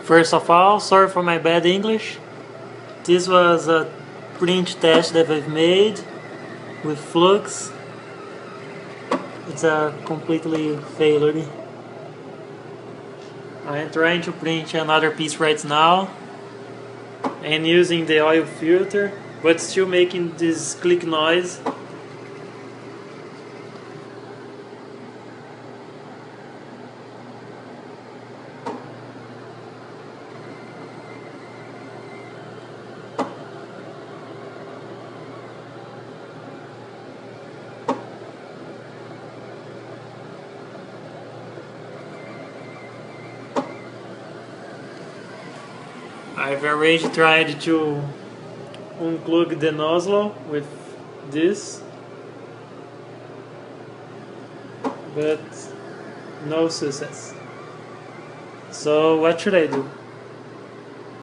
First of all, sorry for my bad English. This was a print test that I've made with Flux. It's a completely failure. I'm trying to print another piece right now and using the oil filter, but still making this click noise. I've already tried to unplug the nozzle with this, but no success. So what should I do?